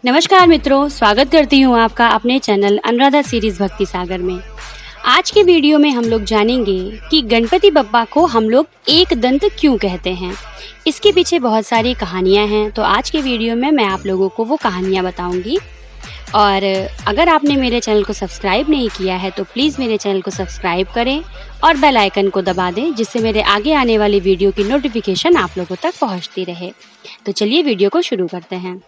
नमस्कार मित्रों, स्वागत करती हूँ आपका अपने चैनल अनुराधा सीरीज भक्ति सागर में। आज के वीडियो में हम लोग जानेंगे कि गणपति बप्पा को हम लोग एक दंत क्यों कहते हैं। इसके पीछे बहुत सारी कहानियाँ हैं, तो आज के वीडियो में मैं आप लोगों को वो कहानियाँ बताऊँगी। और अगर आपने मेरे चैनल को सब्सक्राइब नहीं किया है तो प्लीज़ मेरे चैनल को सब्सक्राइब करें और बेल आइकन को दबा दें, जिससे मेरे आगे आने वाली वीडियो की नोटिफिकेशन आप लोगों तक पहुँचती रहे। तो चलिए वीडियो को शुरू करते हैं।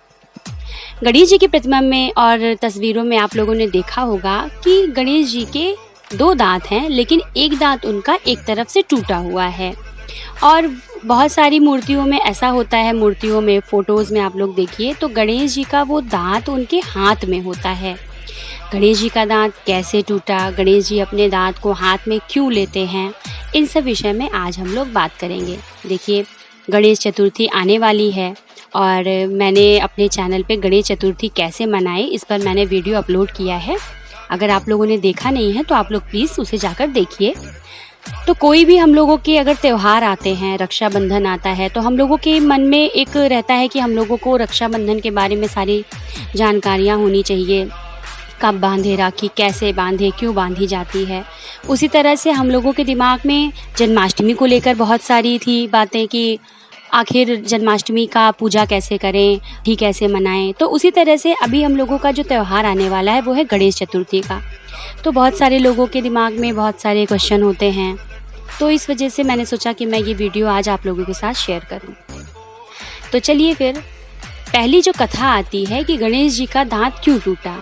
गणेश जी की प्रतिमा में और तस्वीरों में आप लोगों ने देखा होगा कि गणेश जी के दो दांत हैं, लेकिन एक दांत उनका एक तरफ से टूटा हुआ है। और बहुत सारी मूर्तियों में ऐसा होता है, मूर्तियों में फोटोज़ में आप लोग देखिए तो गणेश जी का वो दांत उनके हाथ में होता है। गणेश जी का दांत कैसे टूटा, गणेश जी अपने दांत को हाथ में क्यों लेते हैं, इन सब विषय में आज हम लोग बात करेंगे। देखिए, गणेश चतुर्थी आने वाली है और मैंने अपने चैनल पे गणेश चतुर्थी कैसे मनाए इस पर मैंने वीडियो अपलोड किया है। अगर आप लोगों ने देखा नहीं है तो आप लोग प्लीज़ उसे जाकर देखिए। तो कोई भी हम लोगों के अगर त्यौहार आते हैं, रक्षाबंधन आता है, तो हम लोगों के मन में एक रहता है कि हम लोगों को रक्षाबंधन के बारे में सारी जानकारियाँ होनी चाहिए। कब बांधे राखी, कैसे बांधे, क्यों बांधी जाती है। उसी तरह से हम लोगों के दिमाग में जन्माष्टमी को लेकर बहुत सारी थी बातें कि आखिर जन्माष्टमी का पूजा कैसे करें, भी कैसे मनाएं। तो उसी तरह से अभी हम लोगों का जो त्यौहार आने वाला है वो है गणेश चतुर्थी का। तो बहुत सारे लोगों के दिमाग में बहुत सारे क्वेश्चन होते हैं, तो इस वजह से मैंने सोचा कि मैं ये वीडियो आज आप लोगों के साथ शेयर करूं। तो चलिए फिर पहली जो कथा आती है कि गणेश जी का दांत क्यों टूटा।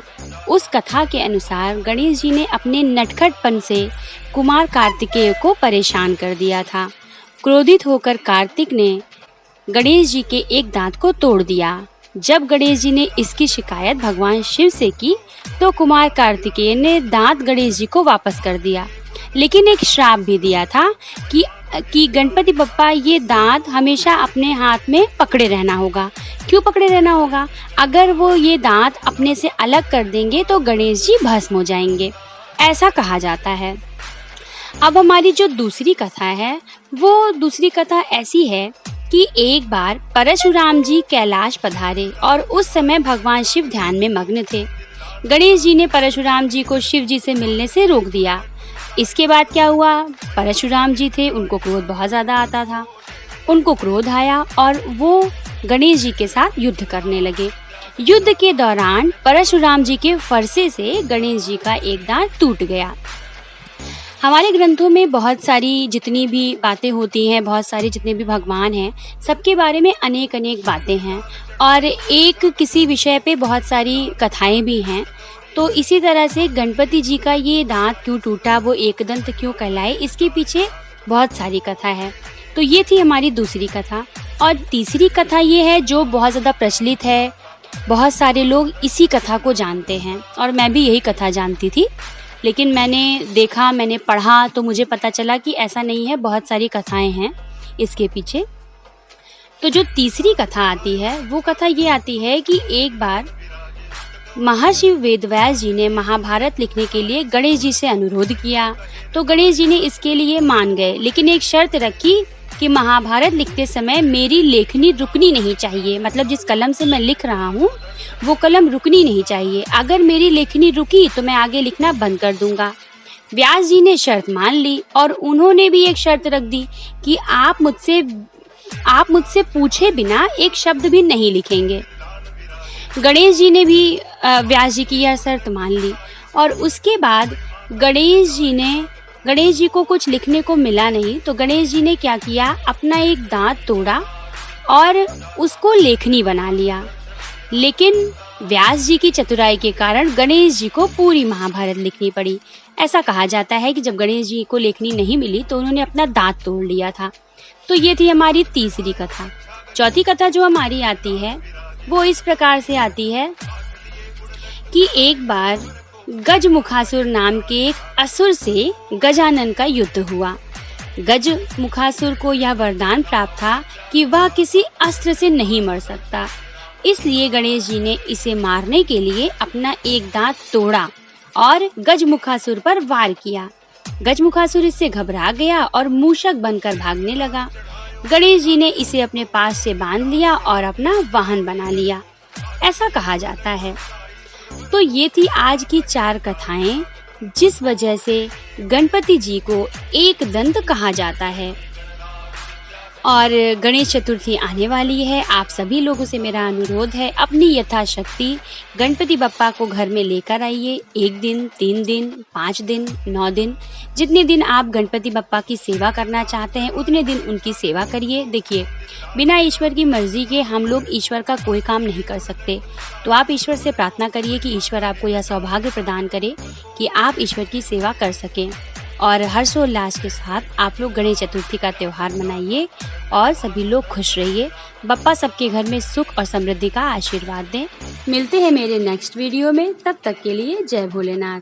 उस कथा के अनुसार गणेश जी ने अपने नटखटपन से कुमार कार्तिकेय को परेशान कर दिया था। क्रोधित होकर कार्तिक ने गणेश जी के एक दांत को तोड़ दिया। जब गणेश जी ने इसकी शिकायत भगवान शिव से की तो कुमार कार्तिकेय ने दांत गणेश जी को वापस कर दिया, लेकिन एक श्राप भी दिया था कि गणपति बप्पा ये दांत हमेशा अपने हाथ में पकड़े रहना होगा। क्यों पकड़े रहना होगा? अगर वो ये दांत अपने से अलग कर देंगे तो गणेश जी भस्म हो जाएंगे, ऐसा कहा जाता है। अब हमारी जो दूसरी कथा है वो दूसरी कथा ऐसी है कि एक बार परशुराम जी कैलाश पधारे और उस समय भगवान शिव ध्यान में मग्न थे। गणेश जी ने परशुराम जी को शिव जी से मिलने से रोक दिया। इसके बाद क्या हुआ? परशुराम जी थे, उनको क्रोध बहुत ज़्यादा आता था। उनको क्रोध आया और वो गणेश जी के साथ युद्ध करने लगे। युद्ध के दौरान परशुराम जी के फरसे से गणेश जी का एक दांत टूट गया। हमारे ग्रंथों में बहुत सारी जितनी भी बातें होती हैं, बहुत सारे जितने भी भगवान हैं, सबके बारे में अनेक अनेक बातें हैं और एक किसी विषय पे बहुत सारी कथाएं भी हैं। तो इसी तरह से गणपति जी का ये दांत क्यों टूटा, वो एकदंत क्यों कहलाए, इसके पीछे बहुत सारी कथा है। तो ये थी हमारी दूसरी कथा। और तीसरी कथा ये है जो बहुत ज़्यादा प्रचलित है, बहुत सारे लोग इसी कथा को जानते हैं और मैं भी यही कथा जानती थी, लेकिन मैंने देखा, मैंने पढ़ा तो मुझे पता चला कि ऐसा नहीं है, बहुत सारी कथाएं हैं इसके पीछे। तो जो तीसरी कथा आती है वो कथा ये आती है कि एक बार महर्षि वेदव्यास जी ने महाभारत लिखने के लिए गणेश जी से अनुरोध किया, तो गणेश जी ने इसके लिए मान गए, लेकिन एक शर्त रखी कि महाभारत लिखते समय मेरी लेखनी रुकनी नहीं चाहिए। मतलब जिस कलम से मैं लिख रहा हूँ वो कलम रुकनी नहीं चाहिए। अगर मेरी लेखनी रुकी तो मैं आगे लिखना बंद कर दूंगा। व्यास जी ने शर्त मान ली और उन्होंने भी एक शर्त रख दी कि आप मुझसे पूछे बिना एक शब्द भी नहीं लिखेंगे। गणेश जी ने भी व्यास जी की यह शर्त मान ली और उसके बाद गणेश जी को कुछ लिखने को मिला नहीं, तो गणेश जी ने क्या किया, अपना एक दांत तोड़ा और उसको लेखनी बना लिया। लेकिन व्यास जी की चतुराई के कारण गणेश जी को पूरी महाभारत लिखनी पड़ी। ऐसा कहा जाता है कि जब गणेश जी को लेखनी नहीं मिली तो उन्होंने अपना दांत तोड़ लिया था। तो ये थी हमारी तीसरी कथा। चौथी कथा जो हमारी आती है वो इस प्रकार से आती है कि एक बार गजमुखासुर नाम के एक असुर से गजानन का युद्ध हुआ। गजमुखासुर को यह वरदान प्राप्त था कि वह किसी अस्त्र से नहीं मर सकता, इसलिए गणेश जी ने इसे मारने के लिए अपना एक दांत तोड़ा और गजमुखासुर पर वार किया। गजमुखासुर इससे घबरा गया और मूषक बनकर भागने लगा। गणेश जी ने इसे अपने पास से बांध लिया और अपना वाहन बना लिया। ऐसा कहा जाता है। तो ये थी आज की 4 कथाएं जिस वजह से गणपति जी को एक दंत कहा जाता है। और गणेश चतुर्थी आने वाली है। आप सभी लोगों से मेरा अनुरोध है, अपनी यथाशक्ति गणपति बप्पा को घर में लेकर आइए। 1 दिन, 3 दिन, 5 दिन, 9 दिन, जितने दिन आप गणपति बप्पा की सेवा करना चाहते हैं उतने दिन उनकी सेवा करिए। देखिए, बिना ईश्वर की मर्जी के हम लोग ईश्वर का कोई काम नहीं कर सकते। तो आप ईश्वर से प्रार्थना करिए कि ईश्वर आपको यह सौभाग्य प्रदान करे कि आप ईश्वर की सेवा कर सकें। और हर्षोल्लास के साथ आप लोग गणेश चतुर्थी का त्यौहार मनाइए और सभी लोग खुश रहिए। बप्पा सबके घर में सुख और समृद्धि का आशीर्वाद दें। मिलते हैं मेरे नेक्स्ट वीडियो में, तब तक के लिए जय भोलेनाथ।